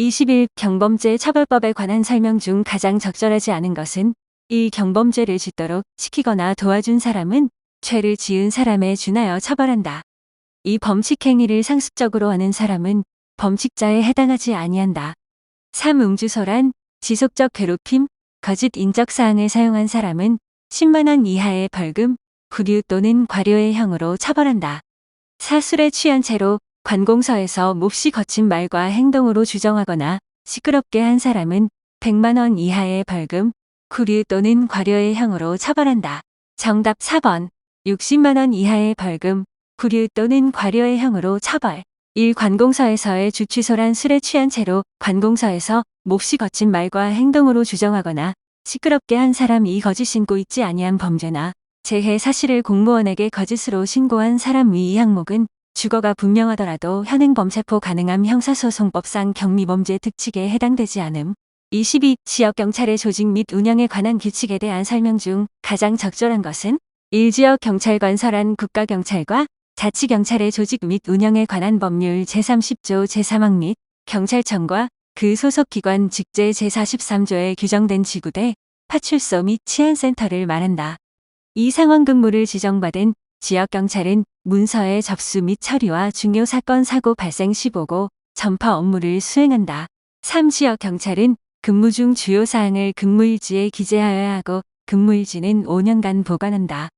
21. 경범죄 처벌법에 관한 설명 중 가장 적절하지 않은 것은 1. 경범죄를 짓도록 시키거나 도와준 사람은 죄를 지은 사람에 준하여 처벌한다. 2. 범칙 행위를 상습적으로 하는 사람은 범칙자에 해당하지 아니한다. 3. 음주소란, 지속적 괴롭힘, 거짓 인적사항을 사용한 사람은 10만 원 이하의 벌금, 구류 또는 과료의 형으로 처벌한다. 4. 술에 취한 채로 관공서에서 몹시 거친 말과 행동으로 주정하거나 시끄럽게 한 사람은 100만 원 이하의 벌금, 구류 또는 과료의 형으로 처벌한다. 정답 4번. 60만 원 이하의 벌금, 구류 또는 과료의 형으로 처벌. 1. 관공서에서의 주취소란 술에 취한 채로 관공서에서 몹시 거친 말과 행동으로 주정하거나 시끄럽게 한 사람이 거짓 신고 있지 아니한 범죄나 재해 사실을 공무원에게 거짓으로 신고한 사람 위 이 항목은 주거가 분명하더라도 현행범 체포 가능함 형사소송법상 경미범죄 특칙에 해당되지 않음. 22. 지역경찰의 조직 및 운영에 관한 규칙에 대한 설명 중 가장 적절한 것은 1. 지역경찰관서란 국가경찰과 자치경찰의 조직 및 운영에 관한 법률 제30조 제3항 및 경찰청과 그 소속기관 직제 제43조에 규정된 지구대, 파출소 및 치안센터를 말한다. 이 상황근무를 지정받은 지역경찰은 문서의 접수 및 처리와 중요 사건 사고 발생 시 보고, 전파 업무를 수행한다. 3. 지역경찰은 근무 중 주요 사항을 근무일지에 기재하여야 하고 근무일지는 5년간 보관한다.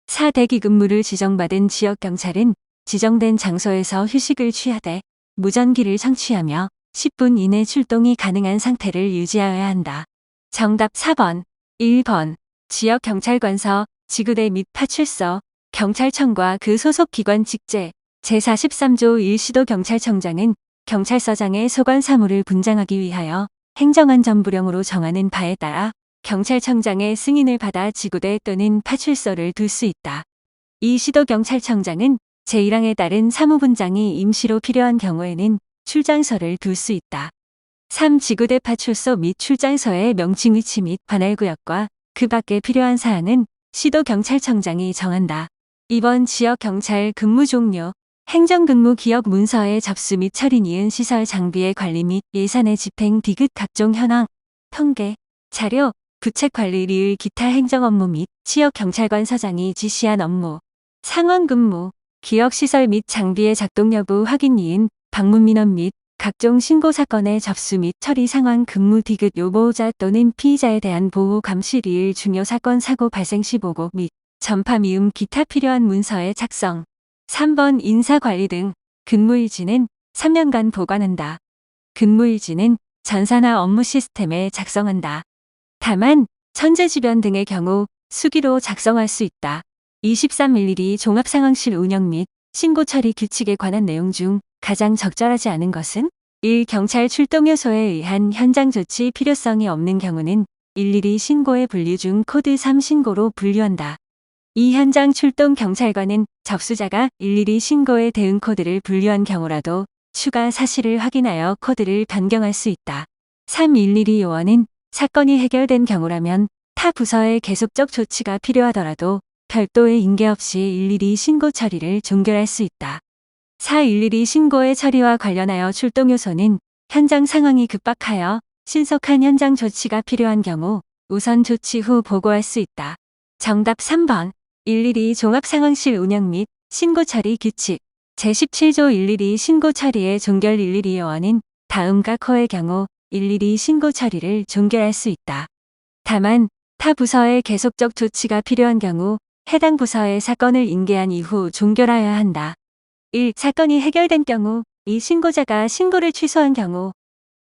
4. 대기 근무를 지정받은 지역경찰은 지정된 장소에서 휴식을 취하되 무전기를 청취하며 10분 이내 출동이 가능한 상태를 유지하여야 한다. 정답 4번. 1번. 지역경찰관서, 지구대 및 파출소, 경찰청과 그 소속 기관 직제 제43조 1. 시도경찰청장은 경찰서장의 소관 사무를 분장하기 위하여 행정안전부령으로 정하는 바에 따라 경찰청장의 승인을 받아 지구대 또는 파출소를 둘 수 있다. 2. 시도경찰청장은 제1항에 따른 사무분장이 임시로 필요한 경우에는 출장소를 둘 수 있다. 3. 지구대 파출소 및 출장소의 명칭 위치 및 관할구역과 그 밖에 필요한 사항은 시도경찰청장이 정한다. 2번 지역경찰 근무 종료, 행정근무 기억 문서의 접수 및 처리 니은 시설 장비의 관리 및 예산의 집행 디귿 각종 현황, 통계, 자료, 부책 관리 리을 기타 행정 업무 및 지역경찰관서장이 지시한 업무, 상원근무, 기억시설 및 장비의 작동 여부 확인 니은 방문 민원 및 각종 신고 사건의 접수 및 처리 상황 근무 디귿 요보호자 또는 피의자에 대한 보호 감시 리을 중요 사건 사고 발생 시 보고 및 전파 미움 기타 필요한 문서의 작성. 3번 인사관리 등 근무일지는 3년간 보관한다. 근무일지는 전산화 업무 시스템에 작성한다. 다만 천재지변 등의 경우 수기로 작성할 수 있다. 23.11 종합상황실 운영 및 신고 처리 규칙에 관한 내용 중 가장 적절하지 않은 것은 1. 경찰 출동 요소에 의한 현장 조치 필요성이 없는 경우는 112 신고의 분류 중 코드 3 신고로 분류한다. 2. 현장 출동 경찰관은 접수자가 112 신고의 대응 코드를 분류한 경우라도 추가 사실을 확인하여 코드를 변경할 수 있다. 3. 112 요원은 사건이 해결된 경우라면 타 부서의 계속적 조치가 필요하더라도 별도의 인계 없이 112 신고 처리를 종결할 수 있다. 4. 112 신고의 처리와 관련하여 출동 요소는 현장 상황이 급박하여 신속한 현장 조치가 필요한 경우 우선 조치 후 보고할 수 있다. 정답 3번. 112 종합상황실 운영 및 신고 처리 규칙 제17조 112 신고 처리의 종결 112 요원은 다음과 코의 경우 112 신고 처리를 종결할 수 있다. 다만 타 부서의 계속적 조치가 필요한 경우 해당 부서에 사건을 인계한 이후 종결하여야 한다. 1. 사건이 해결된 경우 2. 신고자가 신고를 취소한 경우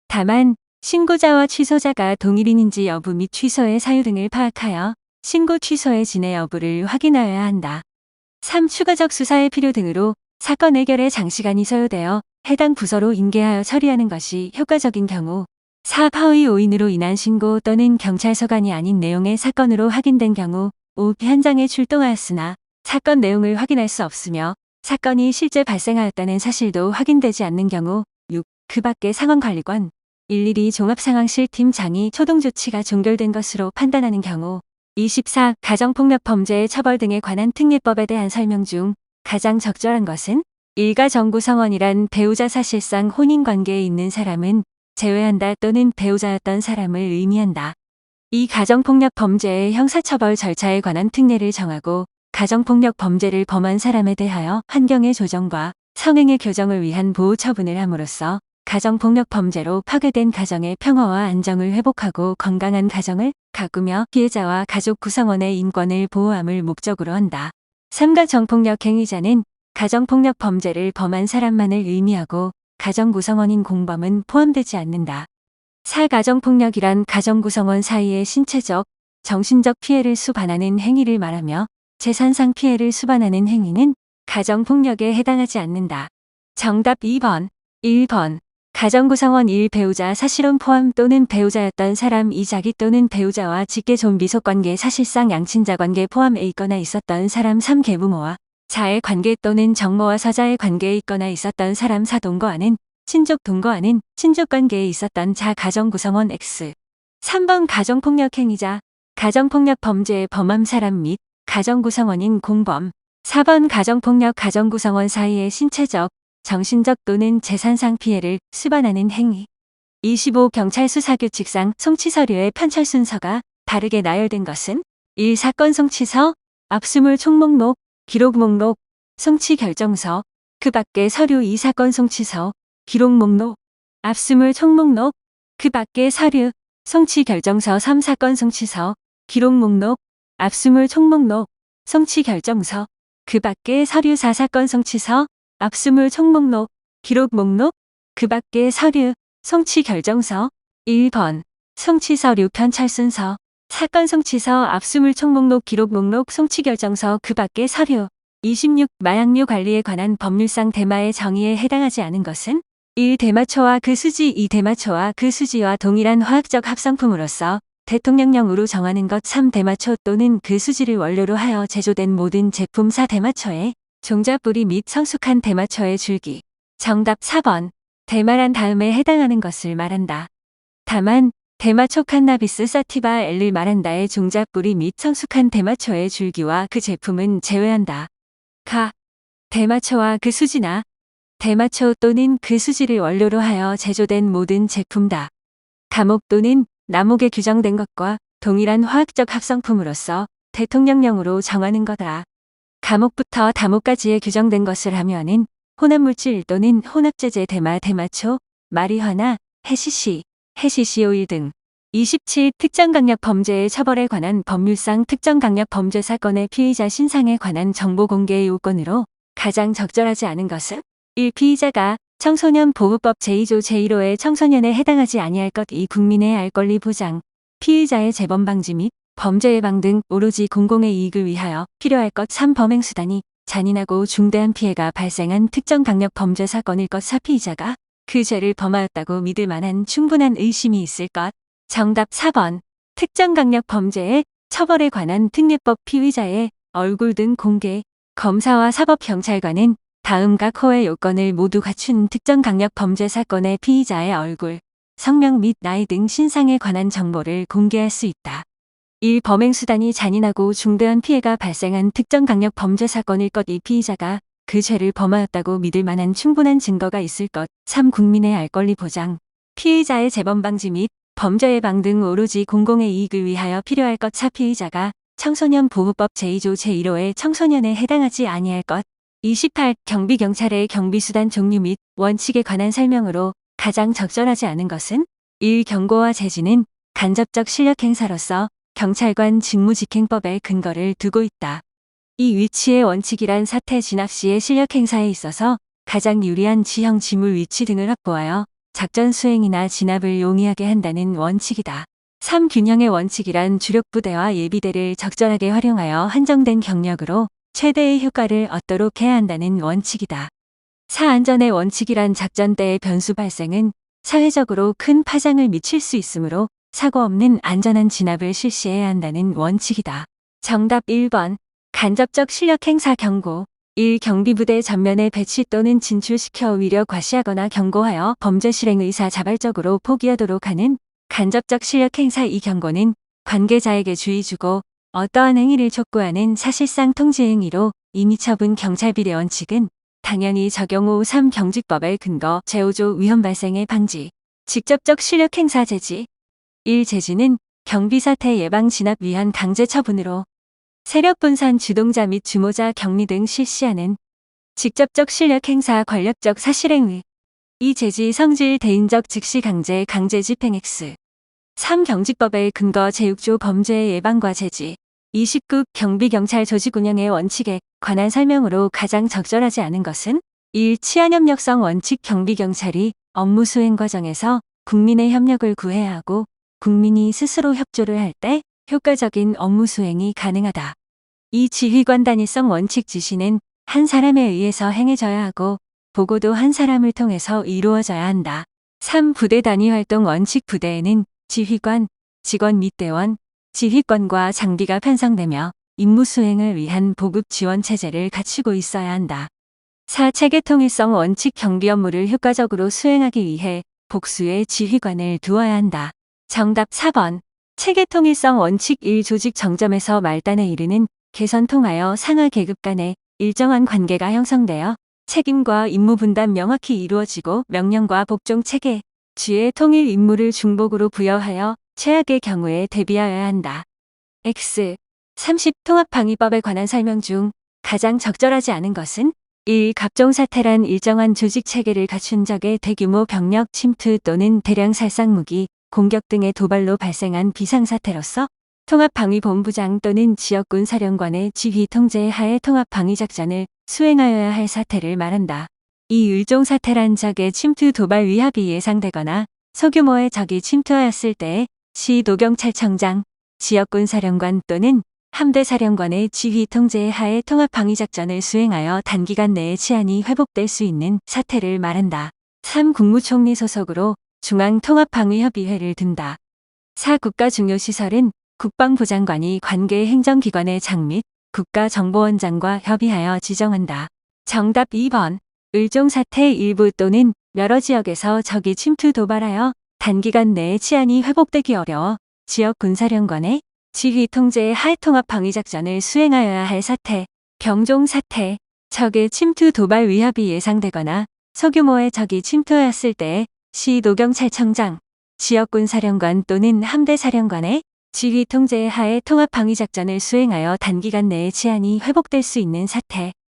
다만 신고자와 취소자가 동일인인지 여부 및 취소의 사유 등을 파악하여 신고 취소의 진해 여부를 확인하여야 한다. 3. 추가적 수사의 필요 등으로 사건 해결에 장시간이 소요되어 해당 부서로 인계하여 처리하는 것이 효과적인 경우 4. 파의 오인으로 인한 신고 또는 경찰 서관이 아닌 내용의 사건으로 확인된 경우 5. 현장에 출동하였으나 사건 내용을 확인할 수 없으며 사건이 실제 발생하였다는 사실도 확인되지 않는 경우 6. 그 밖의 상황관리관 112 종합상황실 팀장이 초동조치가 종결된 것으로 판단하는 경우 24. 가정폭력 범죄의 처벌 등에 관한 특례법에 대한 설명 중 가장 적절한 것은 일가 정구성원이란 배우자 사실상 혼인관계에 있는 사람은 제외한다 또는 배우자였던 사람을 의미한다. 이 가정폭력 범죄의 형사처벌 절차에 관한 특례를 정하고 가정폭력 범죄를 범한 사람에 대하여 환경의 조정과 성행의 교정을 위한 보호 처분을 함으로써 가정폭력 범죄로 파괴된 가정의 평화와 안정을 회복하고 건강한 가정을 가꾸며 피해자와 가족 구성원의 인권을 보호함을 목적으로 한다. 3가 정폭력 행위자는 가정폭력 범죄를 범한 사람만을 의미하고 가정 구성원인 공범은 포함되지 않는다. 4. 가정폭력이란 가정 구성원 사이의 신체적, 정신적 피해를 수반하는 행위를 말하며 재산상 피해를 수반하는 행위는 가정폭력에 해당하지 않는다. 정답 2번. 1번. 가정구성원 1. 배우자 사실혼 포함 또는 배우자였던 사람 2. 자기 또는 배우자와 직계 존비속관계 사실상 양친자관계 포함에 있거나 있었던 사람 3. 계부모와 자의 관계 또는 정모와 서자의 관계에 있거나 있었던 사람 4. 동거하는 친족 동거하는 친족관계에 있었던 자 가정구성원 X. 3번 가정폭력 행위자 가정폭력 범죄의 범함 사람 및 가정구성원인 공범 4번 가정폭력 가정구성원 사이의 신체적, 정신적 또는 재산상 피해를 수반하는 행위 25. 경찰 수사규칙상 송치서류의 편철 순서가 다르게 나열된 것은 1. 사건 송치서, 압수물 총목록, 기록 목록, 송치 결정서, 그 밖의 서류 2. 사건 송치서, 기록 목록, 압수물 총목록, 그 밖의 서류, 송치 결정서 3. 사건 송치서, 기록 목록, 압수물 총목록, 송치 결정서, 그 밖의 서류 4. 사건 송치서, 압수물 총목록, 기록 목록, 그 밖의 서류, 송치 결정서 1번 송치 서류 편철 순서 사건 송치서 압수물 총목록 기록 목록 송치 결정서 그 밖의 서류 26. 마약류 관리에 관한 법률상 대마의 정의에 해당하지 않은 것은 1. 대마초와 그 수지 2. 대마초와 그 수지와 동일한 화학적 합성품으로서 대통령령으로 정하는 것 3. 대마초 또는 그 수지를 원료로 하여 제조된 모든 제품 4. 대마초의 종자 뿌리 및 성숙한 대마초의 줄기 정답 4번 대마란 다음에 해당하는 것을 말한다. 다만 대마초 칸나비스 사티바 L을 말한다의 종자 뿌리 및 성숙한 대마초의 줄기와 그 제품은 제외한다. 가 대마초와 그 수지나 대마초 또는 그 수지를 원료로 하여 제조된 모든 제품다. 감옥 또는 남옥에 규정된 것과 동일한 화학적 합성품으로서 대통령령으로 정하는 거다. 감옥부터 다목까지에 규정된 것을 하면은 혼합물질 또는 혼합제제 대마, 대마초, 마리화나 해시시, 해시시 오일 등 27. 특정강력 범죄의 처벌에 관한 법률상 특정강력 범죄 사건의 피의자 신상에 관한 정보 공개의 요건으로 가장 적절하지 않은 것은 1. 피의자가 청소년 보호법 제2조 제1호의 청소년에 해당하지 아니할 것 2. 국민의 알 권리 보장, 피의자의 재범 방지 및 범죄 예방 등 오로지 공공의 이익을 위하여 필요할 것 3. 범행수단이 잔인하고 중대한 피해가 발생한 특정 강력 범죄 사건일 것 4. 피의자가 그 죄를 범하였다고 믿을 만한 충분한 의심이 있을 것 정답 4번 특정 강력 범죄의 처벌에 관한 특례법 피의자의 얼굴 등 공개 검사와 사법경찰관은 다음 각 호의 요건을 모두 갖춘 특정 강력 범죄 사건의 피의자의 얼굴, 성명 및 나이 등 신상에 관한 정보를 공개할 수 있다. 1. 범행수단이 잔인하고 중대한 피해가 발생한 특정 강력 범죄 사건일 것 2. 피의자가 그 죄를 범하였다고 믿을 만한 충분한 증거가 있을 것 3. 국민의 알 권리 보장, 피의자의 재범 방지 및 범죄 예방 등 오로지 공공의 이익을 위하여 필요할 것 4. 피의자가 청소년 보호법 제2조 제1호의 청소년에 해당하지 아니할 것 28. 경비경찰의 경비수단 종류 및 원칙에 관한 설명으로 가장 적절하지 않은 것은 1. 경고와 제지는 간접적 실력 행사로서 경찰관 직무집행법에 근거를 두고 있다. 이 위치의 원칙이란 사태 진압 시의 실력 행사에 있어서 가장 유리한 지형 지물 위치 등을 확보하여 작전 수행이나 진압을 용이하게 한다는 원칙이다. 3. 균형의 원칙이란 주력 부대와 예비대를 적절하게 활용하여 한정된 경력으로 최대의 효과를 얻도록 해야 한다는 원칙이다. 4. 안전의 원칙이란 작전 때의 변수 발생은 사회적으로 큰 파장을 미칠 수 있으므로 사고 없는 안전한 진압을 실시해야 한다는 원칙이다. 정답 1번 간접적 실력 행사 경고 1. 경비부대 전면에 배치 또는 진출시켜 위력 과시하거나 경고하여 범죄 실행 의사 자발적으로 포기하도록 하는 간접적 실력 행사. 이 경고는 관계자에게 주의 주고 어떠한 행위를 촉구하는 사실상 통지 행위로 임의 처분 경찰 비례 원칙은 당연히 적용 후 3. 경직법의 근거 제5조 위험 발생의 방지 직접적 실력 행사 제지. 1. 제지는 경비사태 예방 진압 위한 강제 처분으로 세력 분산 주동자 및 주모자 격리 등 실시하는 직접적 실력 행사 권력적 사실행위. 2. 제지 성질 대인적 즉시 강제 집행 X. 3. 경직법의 근거 제6조 범죄의 예방과 제지. 29. 경비경찰 조직 운영의 원칙에 관한 설명으로 가장 적절하지 않은 것은 1. 치안협력성 원칙. 경비경찰이 업무 수행 과정에서 국민의 협력을 구해야 하고 국민이 스스로 협조를 할 때 효과적인 업무 수행이 가능하다. 2. 지휘관 단위성 원칙. 지시는 한 사람에 의해서 행해져야 하고 보고도 한 사람을 통해서 이루어져야 한다. 3. 부대 단위 활동 원칙. 부대에는 지휘관, 직원 및 대원, 지휘권과 장비가 편성되며 임무 수행을 위한 보급 지원 체제를 갖추고 있어야 한다. 4. 체계 통일성 원칙. 경비 업무를 효과적으로 수행하기 위해 복수의 지휘관을 두어야 한다. 정답 4번. 체계 통일성 원칙. 1. 조직 정점에서 말단에 이르는 개선 통하여 상하 계급 간의 일정한 관계가 형성되어 책임과 임무 분담 명확히 이루어지고 명령과 복종 체계, 주의 통일 임무를 중복으로 부여하여 최악의 경우에 대비하여야 한다. X. 30. 통합방위법에 관한 설명 중 가장 적절하지 않은 것은 1. 갑종사태란 일정한 조직 체계를 갖춘 적의 대규모 병력 침투 또는 대량 살상 무기, 공격 등의 도발로 발생한 비상사태로서 통합방위본부장 또는 지역군 사령관의 지휘 통제 하에 통합방위작전을 수행하여야 할 사태를 말한다. 이 을종사태란 적의 침투 도발 위협이 예상되거나 소규모의 적이 침투하였을 때에 시 노경찰청장, 지역군 사령관 또는 함대 사령관의 지휘 통제 하에 통합방위작전을 수행하여 단기간 내에 치안이 회복될 수 있는 사태를 말한다. 3. 국무총리 소속으로 중앙통합방위협의회를 둔다. 4. 국가중요시설은 국방부 장관이 관계 행정기관의 장 및 국가정보원장과 협의하여 지정한다. 정답 2번. 을종사태 일부 또는 여러 지역에서 적이 침투 도발하여 단기간 내에 치안이 회복되기 어려워 지역 군사령관의 지휘 통제 하에 통합방위작전을 수행하여야 할 사태, 병종사태, 적의 침투 도발 위협이 예상되거나 소규모의 적이 침투하였을 때에 시 노경찰청장, 지역군 사령관 또는 함대 사령관의 지휘 통제 하에 통합방위작전을 수행하여 단기간 내에 치안이 회복될 수 있는 사태,